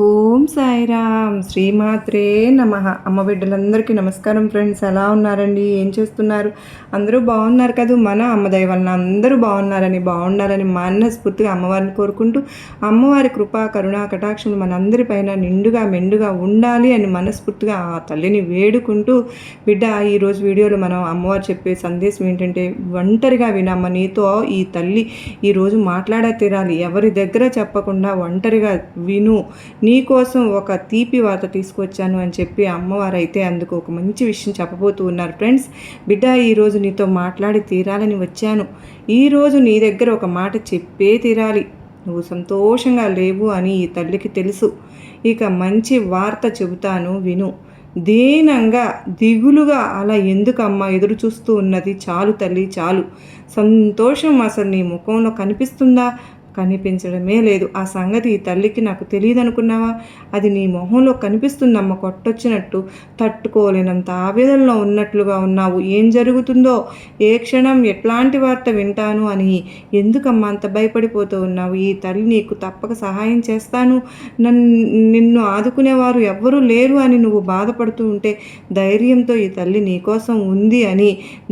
ఓం సాయిరామ్ శ్రీమాత్రే నమః. అమ్మ బిడ్డలందరికీ నమస్కారం ఫ్రెండ్స్. ఎలా ఉన్నారండి? ఏం చేస్తున్నారు? అందరూ బాగున్నారు కదా? మన అమ్మ దయ వలన అందరూ బాగుండాలని మనస్ఫూర్తిగా అమ్మవారిని కోరుకుంటూ, అమ్మవారి కృపా కరుణా కటాక్షములు మనందరిపైన నిండుగా మెండుగా ఉండాలి అని మనస్ఫూర్తిగా ఆ తల్లిని వేడుకుంటూ, బిడ్డ ఈరోజు వీడియోలో మనం అమ్మవారు చెప్పే సందేశం ఏంటంటే, ఒంటరిగా వినమ్మ, నీతో ఈ తల్లి ఈరోజు మాట్లాడే తీరాలి. ఎవరి దగ్గర చెప్పకుండా ఒంటరిగా విను, నీకోసం ఒక తీపి వార్త తీసుకొచ్చాను అని చెప్పి అమ్మవారు అయితే అందుకు ఒక మంచి విషయం చెప్పబోతూ ఉన్నారు ఫ్రెండ్స్. బిడ్డ, ఈరోజు నీతో మాట్లాడి తీరాలని వచ్చాను. ఈరోజు నీ దగ్గర ఒక మాట చెప్పే తీరాలి. నువ్వు సంతోషంగా లేవు అని ఈ తల్లికి తెలుసు. ఇక మంచి వార్త చెబుతాను విను. దీనంగా దిగులుగా అలా ఎందుకమ్మా ఎదురు చూస్తూ ఉన్నది? చాలు తల్లి, చాలు. సంతోషం అసలు నీ ముఖంలో కనిపిస్తుందా? కనిపించడమే లేదు. ఆ సంగతి ఈ తల్లికి నాకు తెలియదు అనుకున్నావా? అది నీ మొహంలో కనిపిస్తుందమ్మ, కొట్టొచ్చినట్టు. తట్టుకోలేనంత ఆవేదనలో ఉన్నట్లుగా ఉన్నావు. ఏం జరుగుతుందో, ఏ క్షణం ఎట్లాంటి వార్త వింటాను అని ఎందుకమ్మా అంత భయపడిపోతూ ఉన్నావు? ఈ తల్లి నీకు తప్పక సహాయం చేస్తాను, నిన్ను ఆదుకునేవారు ఎవ్వరూ లేరు అని నువ్వు బాధపడుతూ ఉంటే, ధైర్యంతో ఈ తల్లి నీకోసం ఉంది అని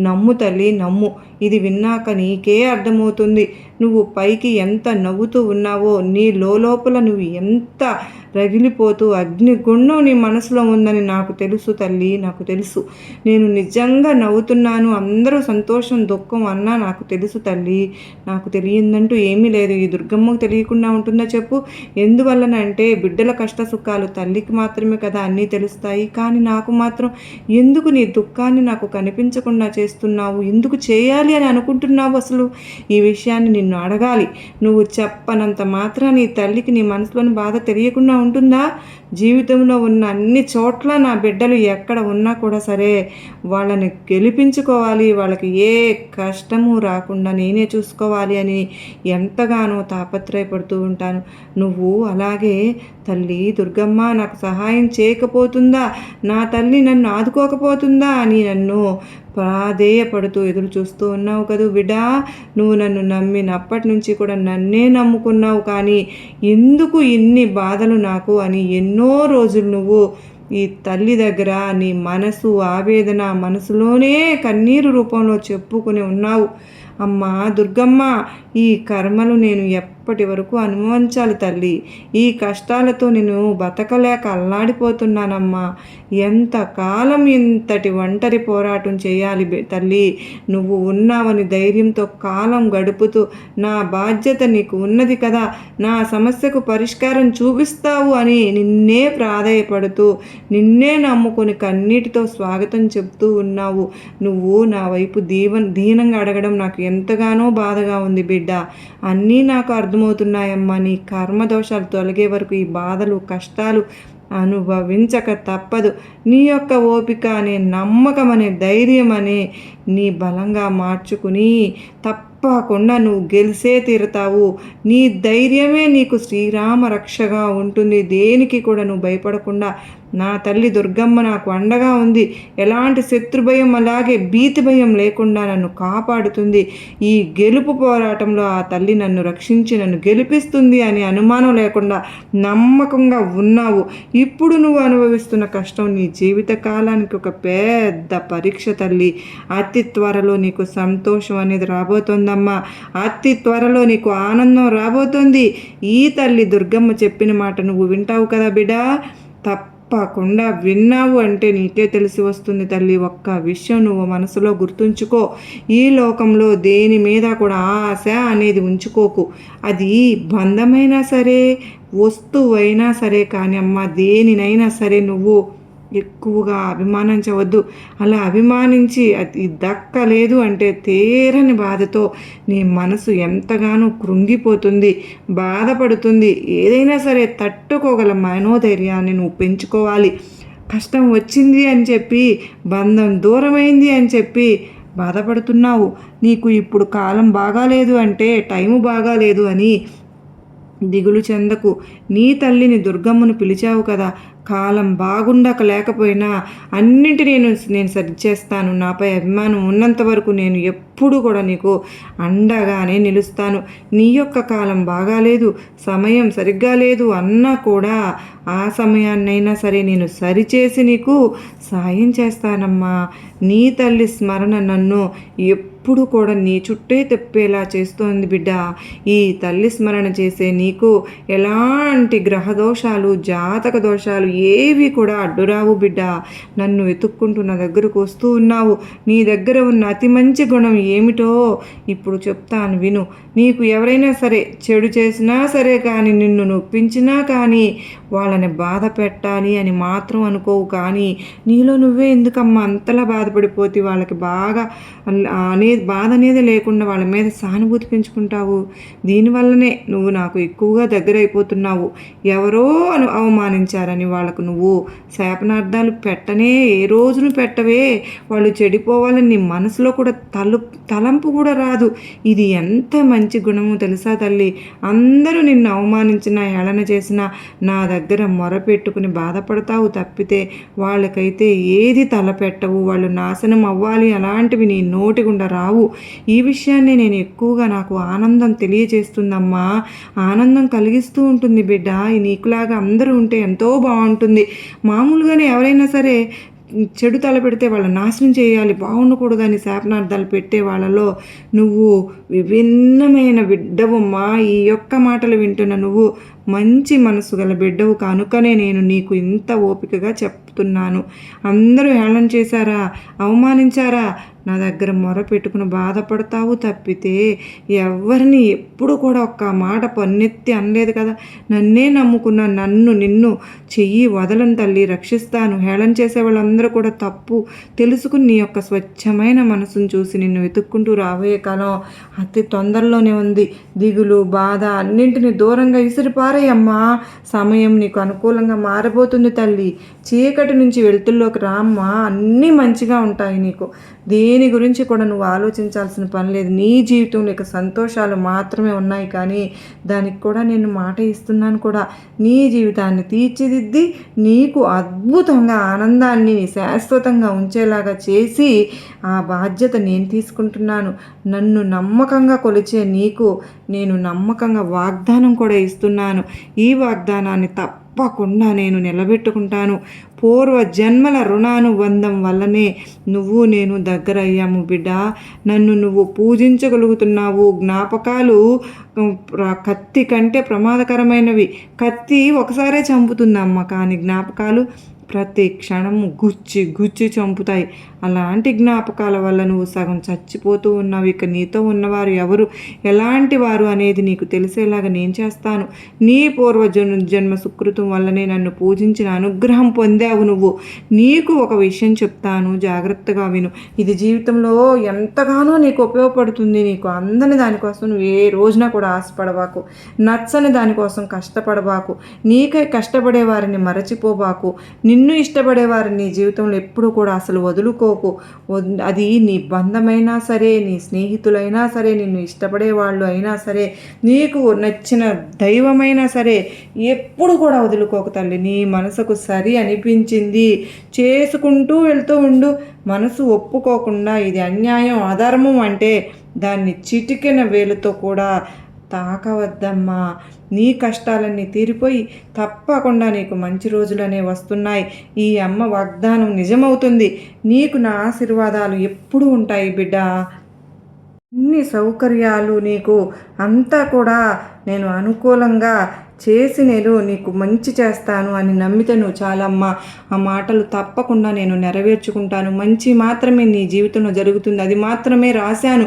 నమ్ము తల్లి, నమ్ము. ఇది విన్నాక నీకే అర్థమవుతుంది నువ్వు పైకి ఎంత నవ్వుతూ ఉన్నావో నీ లోపల నువ్వు ఎంత రగిలిపోతూ అగ్నిగుండం నీ మనసులో ఉందని నాకు తెలుసు తల్లి, నాకు తెలుసు. నేను నిజంగా నవ్వుతున్నాను, అందరూ సంతోషం దుఃఖం అన్నా నాకు తెలుసు తల్లి. నాకు తెలియందంటూ ఏమీ లేదు. ఈ దుర్గమ్మకు తెలియకుండా ఉంటుందా చెప్పు? ఎందువల్లనంటే బిడ్డల కష్ట సుఖాలు తల్లికి మాత్రమే కదా అన్నీ తెలుస్తాయి. కానీ నాకు మాత్రం ఎందుకు నీ దుఃఖాన్ని నాకు కనిపించకుండా చేస్తున్నావు? ఎందుకు చేయాలి అని అనుకుంటున్నావు? అసలు ఈ విషయాన్ని నిన్ను అడగాలి. నువ్వు చెప్పనంత మాత్రాన నీ తల్లికి నీ మనసులోని బాధ తెలియకుండా ఉంటుందా? జీవితంలో ఉన్న అన్ని చోట్ల నా బిడ్డలు ఎక్కడ ఉన్నా కూడా సరే వాళ్ళని గెలిపించుకోవాలి, వాళ్ళకి ఏ కష్టము రాకుండా నేనే చూసుకోవాలి అని ఎంతగానో తాపత్రయపడుతూ ఉంటాను. నువ్వు అలాగే తల్లి దుర్గమ్మ నాకు సహాయం చేయకపోతుందా, నా తల్లి నన్ను ఆదుకోకపోతుందా అని నన్ను ప్రాధేయపడుతూ ఎదురు చూస్తూ ఉన్నావు కదూ బిడ్డ. నువ్వు నన్ను నమ్మినప్పటి నుంచి కూడా నన్నే నమ్ముకున్నావు. కానీ ఎందుకు ఇన్ని బాధలు నాకు అని ఎన్నో రోజులు నువ్వు ఈ తల్లి దగ్గర నీ మనసు ఆవేదన మనసులోనే కన్నీరు రూపంలో చెప్పుకుని ఉన్నావు. అమ్మా దుర్గమ్మ, ఈ కర్మలు నేను ఎప్పటి వరకు అనుభవించాలి తల్లి? ఈ కష్టాలతో నేను బతకలేక అల్లాడిపోతున్నానమ్మా. ఎంతకాలం ఇంతటి ఒంటరి పోరాటం చేయాలి తల్లి? నువ్వు ఉన్నావని ధైర్యంతో కాలం గడుపుతూ నా బాధ్యత నీకు ఉన్నది కదా, నా సమస్యకు పరిష్కారం చూపిస్తావు అని నిన్నే ప్రాధేయపడుతూ నిన్నే నమ్ముకొని కన్నీటితో స్వాగతం చెప్తూ ఉన్నావు. నువ్వు నా వైపు దీనంగా అడగడం నాకు ఎంతగానో బాధగా ఉంది బిడ్డ. అన్నీ నాకు అర్థమవుతున్నాయమ్మా. నీ కర్మదోషాలు తొలగే వరకు ఈ బాధలు కష్టాలు అనుభవించక తప్పదు. నీ యొక్క ఓపిక అనే నమ్మకం అనే ధైర్యం అనే నీ బలంగా మార్చుకుని తప్పకుండా నువ్వు గెలిసే తీరుతావు. నీ ధైర్యమే నీకు శ్రీరామ రక్షగా ఉంటుంది. దేనికి కూడా నువ్వు భయపడకుండా నా తల్లి దుర్గమ్మ నాకు అండగా ఉంది. ఎలాంటి శత్రు భయం అలాగే భీతి భయం లేకుండా నన్ను కాపాడుతుంది. ఈ గెలుపు పోరాటంలో ఆ తల్లి నన్ను రక్షించి నన్ను గెలిపిస్తుంది అని అనుమానం లేకుండా నమ్మకంగా ఉన్నావు. ఇప్పుడు నువ్వు అనుభవిస్తున్న కష్టం నీ జీవిత కాలానికి ఒక పెద్ద పరీక్ష తల్లి. అతి త్వరలో నీకు సంతోషం అనేది రాబోతోందమ్మా. అతి త్వరలో నీకు ఆనందం రాబోతోంది. ఈ తల్లి దుర్గమ్మ చెప్పిన మాట నువ్వు వింటావు కదా బిడ్డ? తప్పకుండా విన్నావు అంటే నీకే తెలిసి వస్తుంది తల్లి. ఒక్క విషయం నువ్వు మనసులో గుర్తుంచుకో. ఈ లోకంలో దేని మీద కూడా ఆశ అనేది ఉంచుకోకు. అది బంధమైనా సరే వస్తువైనా సరే కానీ అమ్మ, దేనినైనా సరే నువ్వు ఎక్కువగా అభిమానించవద్దు. అలా అభిమానించి అది దక్కలేదు అంటే తీరని బాధతో నీ మనసు ఎంతగానో కృంగిపోతుంది, బాధపడుతుంది. ఏదైనా సరే తట్టుకోగల మనోధైర్యాన్ని నువ్వు పెంచుకోవాలి. కష్టం వచ్చింది అని చెప్పి, బంధం దూరమైంది అని చెప్పి బాధపడుతున్నావు. నీకు ఇప్పుడు కాలం బాగాలేదు అంటే, టైము బాగాలేదు అని దిగులు చెందకు. నీ తల్లిని దుర్గమ్మను పిలిచావు కదా, కాలం బాగుండక లేకపోయినా అన్నింటినీ నేను సరిచేస్తాను. నాపై అభిమానం ఉన్నంత వరకు నేను ఎప్పుడూ కూడా నీకు అండగానే నిలుస్తాను. నీ యొక్క కాలం బాగాలేదు, సమయం సరిగ్గా లేదు అన్నా కూడా ఆ సమయాన్నైనా సరే నేను సరిచేసి నీకు సాయం చేస్తానమ్మా. నీ తల్లి స్మరణ నన్ను ఎప్పుడు కూడా నీ చుట్టే తిప్పేలా చేస్తోంది బిడ్డ. ఈ తల్లి స్మరణ చేసే నీకు ఎలాంటి గ్రహదోషాలు, జాతక దోషాలు ఏవి కూడా అడ్డురావు బిడ్డ. నన్ను వెతుక్కుంటూ నా దగ్గరకు వస్తూ ఉన్నావు. నీ దగ్గర ఉన్న అతి మంచి గుణం ఏమిటో ఇప్పుడు చెప్తాను విను. నీకు ఎవరైనా సరే చెడు చేసినా సరే కానీ, నిన్ను నొప్పించినా కానీ వాళ్ళని బాధ పెట్టాలి అని మాత్రం అనుకోవు. కానీ నీలో నువ్వే ఎందుకమ్మా అంతలా బాధపడిపోతే వాళ్ళకి బాగా బాధ అనేది లేకుండా వాళ్ళ మీద సానుభూతి పెంచుకుంటావు? దీనివల్లనే నువ్వు నాకు ఎక్కువగా దగ్గర అయిపోతున్నావు. ఎవరో అవమానించారని వాళ్ళకు నువ్వు శాపనార్థాలు పెట్టనే ఏ రోజును పెట్టవే. వాళ్ళు చెడిపోవాలని నీ మనసులో కూడా తలంపు కూడా రాదు. ఇది ఎంత మంచి గుణము తెలుసా తల్లి. అందరూ నిన్ను అవమానించినా హేళన చేసినా నా దగ్గర మొరపెట్టుకుని బాధపడతావు తప్పితే వాళ్ళకైతే ఏది తలపెట్టవు. వాళ్ళు నాశనం అవ్వాలి అలాంటివి నీ నోటి గుండా రావు. ఈ విషయాన్ని నేను ఎక్కువగా నాకు ఆనందం తెలియజేస్తుందమ్మా. ఆనందం కలిగిస్తూ ఉంటుంది బిడ్డ. నీకులాగా అందరూ ఉంటే ఎంతో బాగుంటుంది. మామూలుగానే ఎవరైనా సరే చెడు తలపెడితే వాళ్ళ నాశనం చేయాలి, బాగుండకూడదని శాపనార్థాలు పెట్టే వాళ్ళలో నువ్వు విభిన్నమైన బిడ్డవమ్మా. ఈ యొక్క మాటలు వింటున్న నువ్వు మంచి మనసు గల బిడ్డవు కనుకనే నేను నీకు ఇంత ఓపికగా చెప్తున్నాను. అందరూ హేళన చేశారా, అవమానించారా, నా దగ్గర మొర పెట్టుకుని బాధపడతావు తప్పితే ఎవరిని ఎప్పుడు కూడా ఒక్క మాట పన్నెత్తి అనలేదు కదా. నన్నే నమ్ముకున్న నిన్ను చెయ్యి వదలను తల్లి, రక్షిస్తాను. హేళన చేసే వాళ్ళందరూ కూడా తప్పు తెలుసుకుని నీ యొక్క స్వచ్ఛమైన మనసును చూసి నిన్ను వెతుక్కుంటూ రాబోయే కాలం అతి తొందరలోనే ఉంది. దిగులు, బాధ అన్నింటినీ దూరంగా విసిరిపారేయమ్మా. సమయం నీకు అనుకూలంగా మారబోతుంది తల్లి. చీకటి నుంచి వెలుతుల్లోకి రామ్మా. అన్నీ మంచిగా ఉంటాయి నీకు. దేని గురించి కూడా నువ్వు ఆలోచించాల్సిన పని లేదు. నీ జీవితంలో ఇక సంతోషాలు మాత్రమే ఉన్నాయి. కానీ దానికి కూడా నేను మాట ఇస్తున్నాను కూడా. నీ జీవితాన్ని తీర్చిదిద్ది నీకు అద్భుతంగా ఆనందాన్ని శాశ్వతంగా ఉంచేలాగా చేసి ఆ బాధ్యత నేను తీసుకుంటున్నాను. నన్ను నమ్మకంగా కొలిచే నీకు నేను నమ్మకంగా వాగ్దానం కూడా ఇస్తున్నాను. ఈ వాగ్దానాన్ని తప్పకుండా నేను నిలబెట్టుకుంటాను. పూర్వ జన్మల రుణానుబంధం వల్లనే నువ్వు నేను దగ్గర అయ్యాము బిడ్డ. నన్ను నువ్వు పూజించగలుగుతున్నావు. జ్ఞాపకాలు కత్తి కంటే ప్రమాదకరమైనవి. కత్తి ఒకసారే చంపుతుందమ్మ, కానీ జ్ఞాపకాలు ప్రతి క్షణము గుచ్చి గుచ్చి చంపుతాయి. అలాంటి జ్ఞాపకాల వల్ల నువ్వు సగం చచ్చిపోతూ ఉన్నావు. ఇక నీతో ఉన్నవారు ఎవరు, ఎలాంటి వారు అనేది నీకు తెలిసేలాగా నేను చేస్తాను. నీ జన్మ సుకృతం వల్లనే నన్ను పూజించిన అనుగ్రహం పొందావు నువ్వు. నీకు ఒక విషయం చెప్తాను, జాగ్రత్తగా విను. ఇది జీవితంలో ఎంతగానో నీకు ఉపయోగపడుతుంది. నీకు అందని దానికోసం నువ్వు ఏ రోజున కూడా ఆశపడబాకు. నచ్చని దానికోసం కష్టపడబాకు. నీకై కష్టపడే వారిని మరచిపోబాకు. నిన్ను ఇష్టపడేవారిని నీ జీవితంలో ఎప్పుడూ కూడా అసలు వదులుకోకు. అది నీ బంధమైనా సరే, నీ స్నేహితులైనా సరే, నిన్ను ఇష్టపడే వాళ్ళు అయినా సరే, నీకు నచ్చిన దైవమైనా సరే ఎప్పుడు కూడా వదులుకోకు తల్లి. నీ మనసుకు సరి అనిపించింది చేసుకుంటూ వెళ్తూ ఉండు. మనసు ఒప్పుకోకుండా ఇది అన్యాయం, అధర్మం అంటే దాన్ని చిటికెన వేలుతో కూడా తాకవద్దమ్మా. నీ కష్టాలన్నీ తీరిపోయి తప్పకుండా నీకు మంచి రోజులనే వస్తున్నాయి. ఈ అమ్మ వాగ్దానం నిజమవుతుంది. నీకు నా ఆశీర్వాదాలు ఎప్పుడూ ఉంటాయి బిడ్డ. అన్ని సౌకర్యాలు నీకు అంతా కూడా నేను అనుకూలంగా చేసి నేను నీకు మంచి చేస్తాను అని నమ్మితే నువ్వు చాలమ్మా. ఆ మాటలు తప్పకుండా నేను నెరవేర్చుకుంటాను. మంచి మాత్రమే నీ జీవితంలో జరుగుతుంది. అది మాత్రమే రాశాను.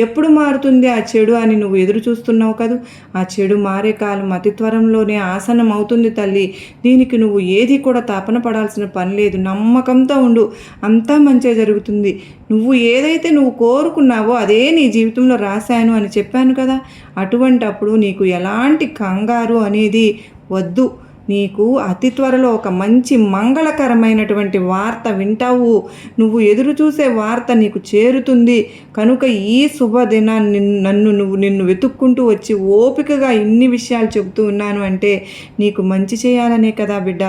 ఎప్పుడు మారుతుంది ఆ చెడు అని నువ్వు ఎదురు చూస్తున్నావు కదూ. ఆ చెడు మారే కాలం అతి త్వరలోనే ఆసనం అవుతుంది తల్లి. దీనికి నువ్వు ఏది కూడా తపన పడాల్సిన పని లేదు. నమ్మకంతో ఉండు, అంతా మంచే జరుగుతుంది. నువ్వు ఏదైతే నువ్వు కోరుకున్నావో అదే నీ జీవితంలో రాశాను అని చెప్పాను కదా. అప్పుడు నీకు ఎలాంటి కంగారు అనేది వద్దు. నీకు అతి త్వరలో ఒక మంచి మంగళకరమైనటువంటి వార్త వింటావు. నువ్వు ఎదురు చూసే వార్త నీకు చేరుతుంది. కనుక ఈ శుభదినాన్ని నిన్ను వెతుక్కుంటూ వచ్చి ఓపికగా ఇన్ని విషయాలు చెబుతూ ఉన్నాను అంటే నీకు మంచి చేయాలనే కదా బిడ్డ.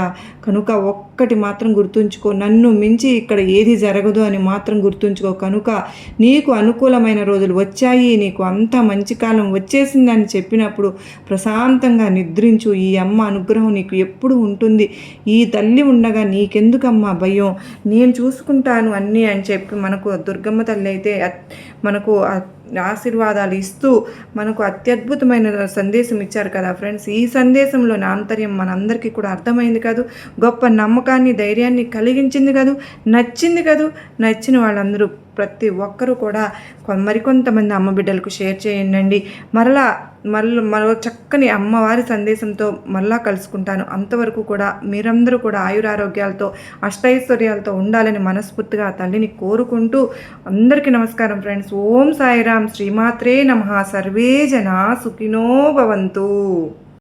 కనుక ఒక్కటి మాత్రం గుర్తుంచుకో, నన్ను మించి ఇక్కడ ఏది జరగదు అని మాత్రం గుర్తుంచుకో. కనుక నీకు అనుకూలమైన రోజులు వచ్చాయి, నీకు అంతా మంచి కాలం వచ్చేసిందని చెప్పినప్పుడు ప్రశాంతంగా నిద్రించు. ఈ అమ్మ అనుగ్రహం నీకు ఎప్పుడు ఉంటుంది. ఈ తల్లి ఉండగా నీకెందుకమ్మా భయం, నేను చూసుకుంటాను అన్నీ అని చెప్పి మనకు దుర్గమ్మ తల్లి అయితే మనకు ఆశీర్వాదాలు ఇస్తూ మనకు అత్యద్భుతమైన సందేశం ఇచ్చారు కదా ఫ్రెండ్స్. ఈ సందేశంలోని ఆంతర్యం మనందరికీ కూడా అర్థమైంది కాదు, గొప్ప నమ్మకాన్ని ధైర్యాన్ని కలిగించింది కాదు, నచ్చింది కాదు. నచ్చిన వాళ్ళందరూ ప్రతి ఒక్కరూ కూడా మరికొంతమంది అమ్మ బిడ్డలకు షేర్ చేయండి. మరో చక్కని అమ్మవారి సందేశంతో మళ్ళా కలుసుకుంటాను. అంతవరకు కూడా మీరందరూ కూడా ఆయురారోగ్యాలతో అష్టైశ్వర్యాలతో ఉండాలని మనస్ఫూర్తిగా తల్లిని కోరుకుంటూ అందరికీ నమస్కారం ఫ్రెండ్స్. ఓం సాయిరాం. శ్రీమాత్రే నమః. సర్వే జనా సుఖినో భవంతు.